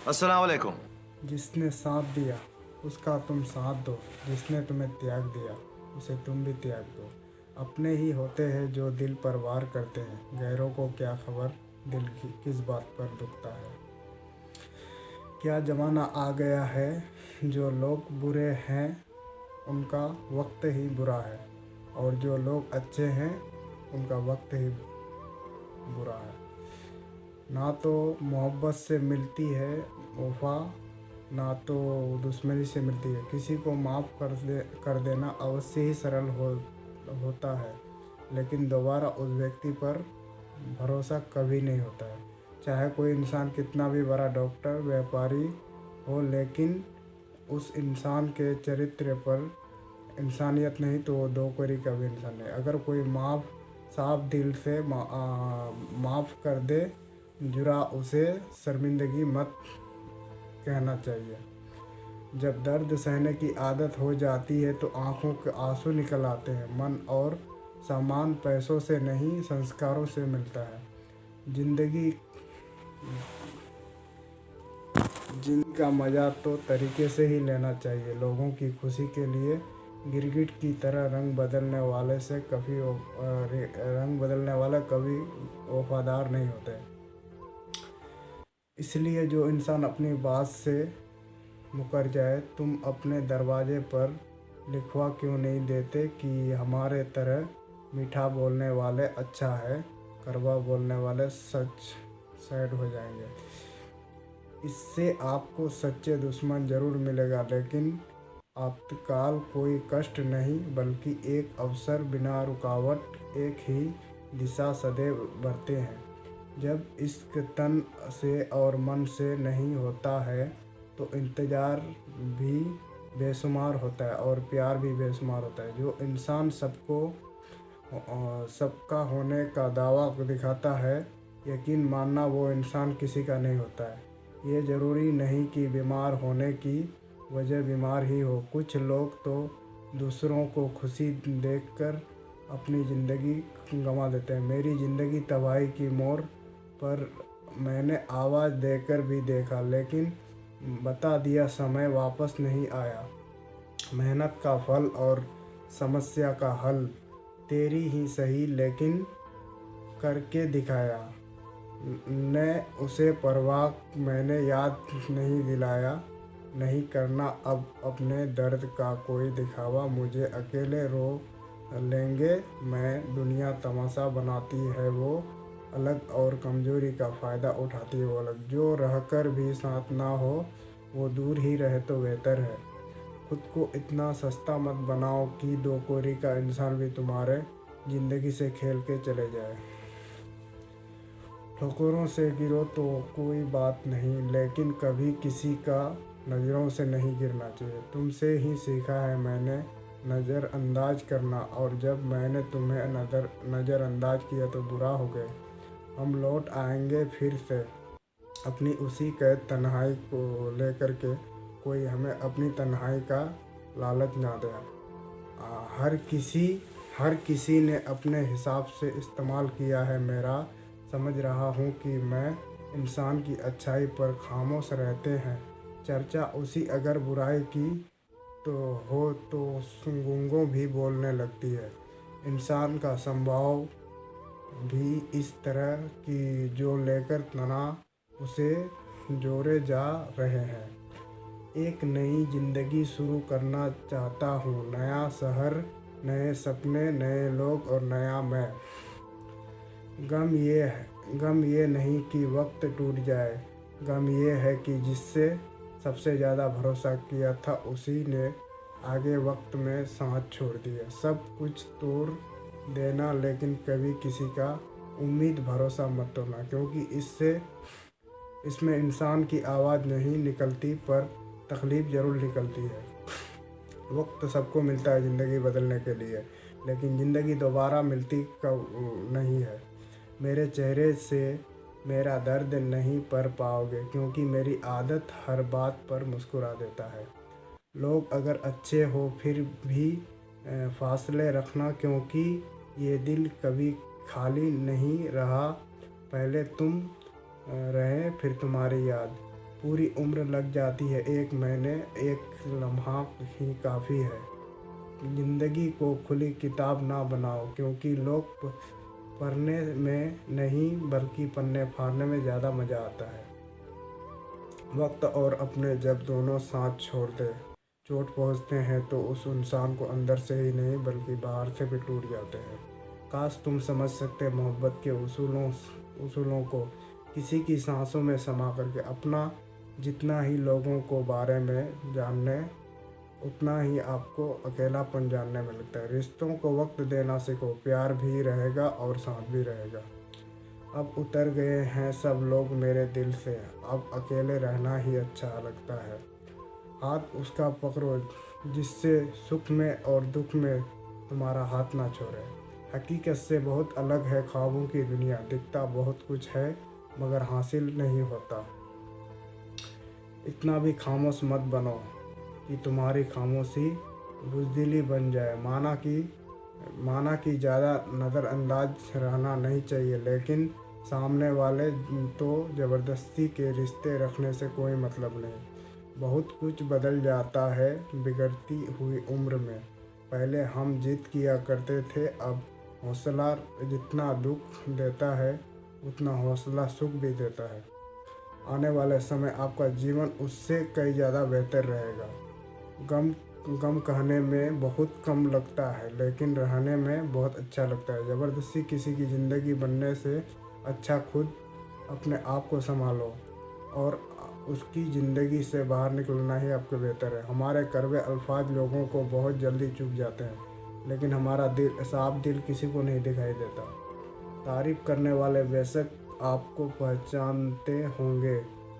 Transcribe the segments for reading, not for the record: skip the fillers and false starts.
अस्सलाम वालेकुम। जिसने साथ दिया उसका तुम साथ दो, जिसने तुम्हें त्याग दिया उसे तुम भी त्याग दो। अपने ही होते हैं जो दिल पर वार करते हैं, गैरों को क्या खबर दिल की किस बात पर दुखता है। क्या ज़माना आ गया है, जो लोग बुरे हैं उनका वक्त ही बुरा है, और जो लोग अच्छे हैं उनका वक्त ही बुरा है। ना तो मोहब्बत से मिलती है वफा, ना तो दुश्मनी से मिलती है। किसी को माफ़ कर देना अवश्य ही सरल होता है, लेकिन दोबारा उस व्यक्ति पर भरोसा कभी नहीं होता है। चाहे कोई इंसान कितना भी बड़ा डॉक्टर व्यापारी हो, लेकिन उस इंसान के चरित्र पर इंसानियत नहीं तो वो दो कोरी का भी इंसान नहीं। अगर कोई साफ दिल से माफ़ कर दे, जुरा उसे शर्मिंदगी मत कहना चाहिए। जब दर्द सहने की आदत हो जाती है तो आंखों के आंसू निकल आते हैं। मन और सामान पैसों से नहीं संस्कारों से मिलता है। जिंदगी जिनका मज़ा तो तरीके से ही लेना चाहिए। लोगों की खुशी के लिए गिरगिट की तरह रंग बदलने वाले कभी वफादार नहीं होते। इसलिए जो इंसान अपनी बात से मुकर जाए, तुम अपने दरवाजे पर लिखवा क्यों नहीं देते कि हमारे तरह मीठा बोलने वाले अच्छा है, कड़वा बोलने वाले सच सैड हो जाएंगे। इससे आपको सच्चे दुश्मन ज़रूर मिलेगा, लेकिन आपातकाल कोई कष्ट नहीं बल्कि एक अवसर। बिना रुकावट एक ही दिशा सदैव बढ़ते हैं। जब इश्क तन से और मन से नहीं होता है तो इंतज़ार भी बेशुमार होता है और प्यार भी बेशुमार होता है। जो इंसान सबका होने का दावा दिखाता है, यकीन मानना वो इंसान किसी का नहीं होता है। ये ज़रूरी नहीं कि बीमार होने की वजह बीमार ही हो। कुछ लोग तो दूसरों को खुशी देखकर अपनी ज़िंदगी गंवा देते हैं। मेरी ज़िंदगी तबाही की मोड़ पर मैंने आवाज़ देकर भी देखा, लेकिन बता दिया समय वापस नहीं आया। मेहनत का फल और समस्या का हल तेरी ही सही, लेकिन करके दिखाया ने उसे परवाह मैंने याद नहीं दिलाया। नहीं करना अब अपने दर्द का कोई दिखावा। मुझे अकेले रो लेंगे मैं, दुनिया तमाशा बनाती है वो अलग, और कमज़ोरी का फ़ायदा उठाती है वो अलग। जो रहकर भी साथ ना हो वो दूर ही रहे तो बेहतर है। खुद को इतना सस्ता मत बनाओ कि दो कोरी का इंसान भी तुम्हारे ज़िंदगी से खेल के चले जाए। ठोकरों से गिरो तो कोई बात नहीं, लेकिन कभी किसी का नज़रों से नहीं गिरना चाहिए। तुमसे ही सीखा है मैंने नज़रअंदाज करना, और जब मैंने तुम्हें नज़रअंदाज किया तो बुरा हो गए। हम लौट आएंगे फिर से अपनी उसी कैद तन्हाई को लेकर के। कोई हमें अपनी तन्हाई का लालच ना दे। हर किसी ने अपने हिसाब से इस्तेमाल किया है मेरा। समझ रहा हूँ कि मैं इंसान की अच्छाई पर खामोश रहते हैं। चर्चा उसी अगर बुराई की तो हो तो गूंगों भी बोलने लगती है। इंसान का स्वभाव भी इस तरह की जो लेकर तना उसे जोड़े जा रहे हैं। एक नई ज़िंदगी शुरू करना चाहता हूँ, नया शहर, नए सपने, नए लोग और नया मैं। गम ये नहीं कि वक्त टूट जाए, गम ये है कि जिससे सबसे ज़्यादा भरोसा किया था उसी ने आगे वक्त में साथ छोड़ दिया। सब कुछ तोड़ देना, लेकिन कभी किसी का उम्मीद भरोसा मत तोड़ना, क्योंकि इसमें इंसान की आवाज़ नहीं निकलती पर तकलीफ़ ज़रूर निकलती है। वक्त सबको मिलता है ज़िंदगी बदलने के लिए, लेकिन ज़िंदगी दोबारा मिलती कब नहीं है। मेरे चेहरे से मेरा दर्द नहीं पढ़ पाओगे, क्योंकि मेरी आदत हर बात पर मुस्कुरा देता है। लोग अगर अच्छे हो फिर भी फासले रखना, क्योंकि ये दिल कभी खाली नहीं रहा। पहले तुम रहे फिर तुम्हारी याद। पूरी उम्र लग जाती है, एक महीने एक लम्हा ही काफ़ी है। ज़िंदगी को खुली किताब ना बनाओ, क्योंकि लोग पढ़ने में नहीं बल्कि पन्ने फाड़ने में ज़्यादा मज़ा आता है। वक्त और अपने जब दोनों साथ छोड़ दे चोट पहुंचते हैं तो उस इंसान को अंदर से ही नहीं बल्कि बाहर से भी टूट जाते हैं। काश तुम समझ सकते मोहब्बत के उसूलों को किसी की सांसों में समा करके अपना। जितना ही लोगों को बारे में जानने उतना ही आपको अकेलापन जानने में लगता है। रिश्तों को वक्त देना सीखो, प्यार भी रहेगा और साथ भी रहेगा। अब उतर गए हैं सब लोग मेरे दिल से, अब अकेले रहना ही अच्छा लगता है। हाथ उसका पकड़ो जिससे सुख में और दुख में तुम्हारा हाथ ना छोड़े। हकीकत से बहुत अलग है ख्वाबों की दुनिया, दिखता बहुत कुछ है मगर हासिल नहीं होता। इतना भी खामोश मत बनो कि तुम्हारी खामोशी बुज़दिली बन जाए। माना कि ज़्यादा नज़रअंदाज रहना नहीं चाहिए, लेकिन सामने वाले तो ज़बरदस्ती के रिश्ते रखने से कोई मतलब नहीं। बहुत कुछ बदल जाता है बिगड़ती हुई उम्र में। पहले हम जिद किया करते थे, अब हौसला जितना दुख देता है उतना हौसला सुख भी देता है। आने वाले समय आपका जीवन उससे कई ज़्यादा बेहतर रहेगा। गम गम कहने में बहुत कम लगता है, लेकिन रहने में बहुत अच्छा लगता है। ज़बरदस्ती किसी की ज़िंदगी बनने से अच्छा खुद अपने आप को संभालो और उसकी ज़िंदगी से बाहर निकलना ही आपके बेहतर है। हमारे कड़वे अल्फाज लोगों को बहुत जल्दी चुभ जाते हैं, लेकिन हमारा दिल साफ दिल किसी को नहीं दिखाई देता। तारीफ़ करने वाले बेशक आपको पहचानते होंगे,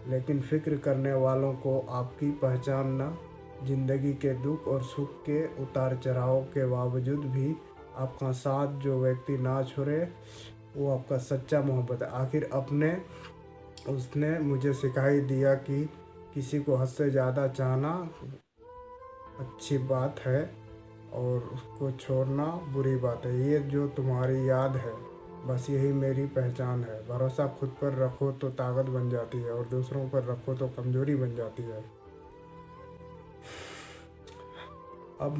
लेकिन फ़िक्र करने वालों को आपकी पहचानना। ज़िंदगी के दुख और सुख के उतार चढ़ाव के बावजूद भी आपका साथ जो व्यक्ति ना छोड़े वो आपका सच्चा मोहब्बत है। आखिर उसने मुझे सिखाई दिया कि किसी को हद से ज़्यादा चाहना अच्छी बात है और उसको छोड़ना बुरी बात है। ये जो तुम्हारी याद है बस यही मेरी पहचान है। भरोसा खुद पर रखो तो ताकत बन जाती है और दूसरों पर रखो तो कमज़ोरी बन जाती है। अब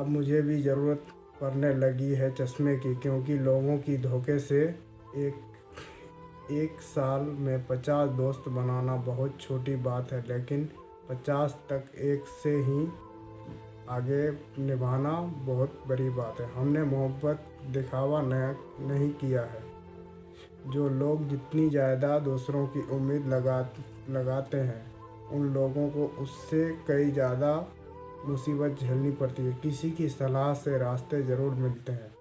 मुझे भी ज़रूरत पड़ने लगी है चश्मे की, क्योंकि लोगों की धोखे से एक साल में 50 दोस्त बनाना बहुत छोटी बात है, लेकिन 50 तक एक से ही आगे निभाना बहुत बड़ी बात है। हमने मोहब्बत दिखावा नहीं किया है। जो लोग जितनी ज़्यादा दूसरों की उम्मीद लगाते हैं उन लोगों को उससे कई ज़्यादा मुसीबत झेलनी पड़ती है। किसी की सलाह से रास्ते ज़रूर मिलते हैं,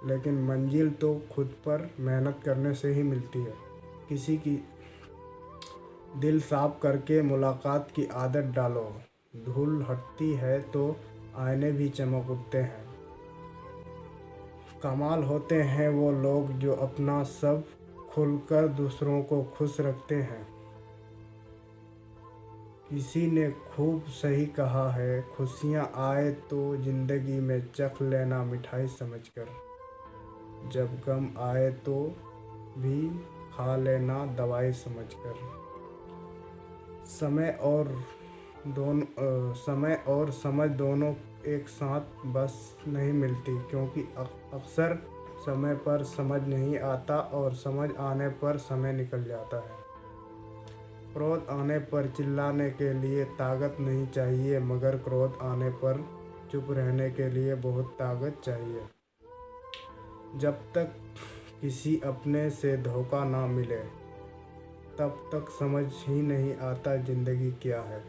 लेकिन मंजिल तो खुद पर मेहनत करने से ही मिलती है। किसी की दिल साफ करके मुलाकात की आदत डालो। धूल हटती है तो आईने भी चमक उठते हैं। कमाल होते हैं वो लोग जो अपना सब खुलकर दूसरों को खुश रखते हैं। किसी ने खूब सही कहा है, खुशियाँ आए तो ज़िंदगी में चख लेना मिठाई समझकर, जब गम आए तो भी खा लेना दवाई समझकर। समय और समझ दोनों एक साथ बस नहीं मिलती, क्योंकि अक्सर समय पर समझ नहीं आता और समझ आने पर समय निकल जाता है। क्रोध आने पर चिल्लाने के लिए ताकत नहीं चाहिए, मगर क्रोध आने पर चुप रहने के लिए बहुत ताकत चाहिए। जब तक किसी अपने से धोखा ना मिले तब तक समझ ही नहीं आता ज़िंदगी क्या है।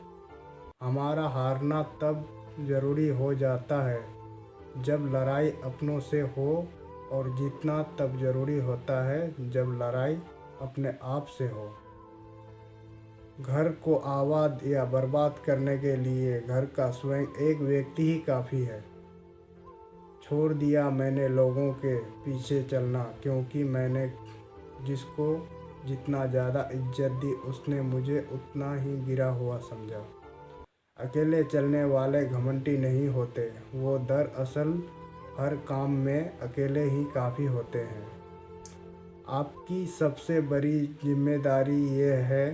हमारा हारना तब ज़रूरी हो जाता है जब लड़ाई अपनों से हो, और जीतना तब ज़रूरी होता है जब लड़ाई अपने आप से हो। घर को आबाद या बर्बाद करने के लिए घर का स्वयं एक व्यक्ति ही काफ़ी है। छोड़ दिया मैंने लोगों के पीछे चलना, क्योंकि मैंने जिसको जितना ज़्यादा इज्जत दी उसने मुझे उतना ही गिरा हुआ समझा। अकेले चलने वाले घमंडी नहीं होते, वो दरअसल हर काम में अकेले ही काफ़ी होते हैं। आपकी सबसे बड़ी जिम्मेदारी ये है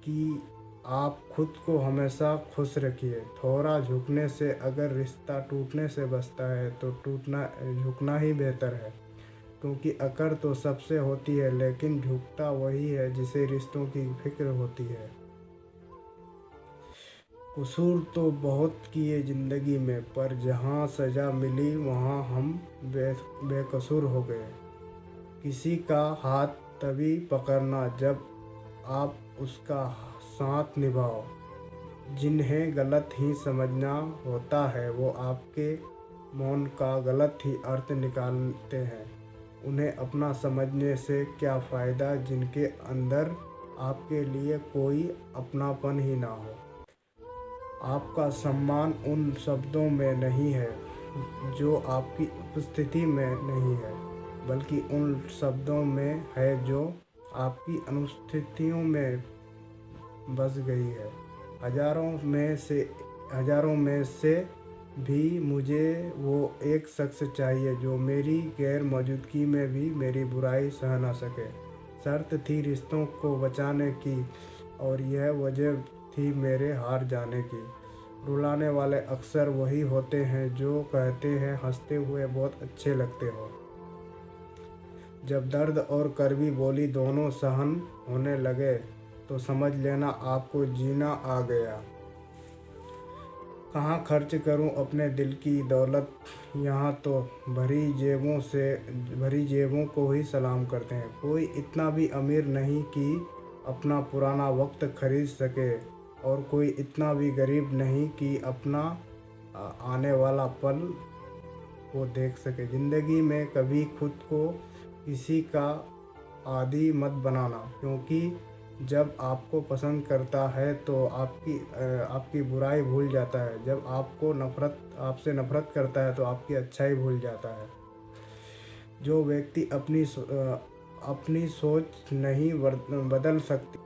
कि आप खुद को हमेशा खुश रखिए। थोड़ा झुकने से अगर रिश्ता टूटने से बचता है तो झुकना ही बेहतर है, क्योंकि अकड़ तो सबसे होती है, लेकिन झुकता वही है जिसे रिश्तों की फिक्र होती है। कसूर तो बहुत किए ज़िंदगी में, पर जहाँ सज़ा मिली वहाँ हम बेकसूर हो गए। किसी का हाथ तभी पकड़ना जब आप उसका साथ निभाओ। जिन्हें गलत ही समझना होता है वो आपके मौन का गलत ही अर्थ निकालते हैं। उन्हें अपना समझने से क्या फ़ायदा जिनके अंदर आपके लिए कोई अपनापन ही ना हो। आपका सम्मान उन शब्दों में नहीं है जो आपकी उपस्थिति में नहीं है, बल्कि उन शब्दों में है जो आपकी अनुपस्थितियों में बस गई है। हजारों में से भी मुझे वो एक शख्स चाहिए जो मेरी गैर मौजूदगी में भी मेरी बुराई सह ना सके। शर्त थी रिश्तों को बचाने की, और यह वजह थी मेरे हार जाने की। रुलाने वाले अक्सर वही होते हैं जो कहते हैं हंसते हुए बहुत अच्छे लगते हो। जब दर्द और कड़वी बोली दोनों सहन होने लगे तो समझ लेना आपको जीना आ गया। कहाँ खर्च करूं अपने दिल की दौलत, यहाँ तो भरी जेबों को ही सलाम करते हैं। कोई इतना भी अमीर नहीं कि अपना पुराना वक्त खरीद सके, और कोई इतना भी गरीब नहीं कि अपना आने वाला पल को देख सके। ज़िंदगी में कभी खुद को किसी का आदी मत बनाना, क्योंकि जब आपको पसंद करता है तो आपकी बुराई भूल जाता है। जब आपसे नफरत करता है तो आपकी अच्छाई भूल जाता है। जो व्यक्ति अपनी सोच नहीं बदल सकती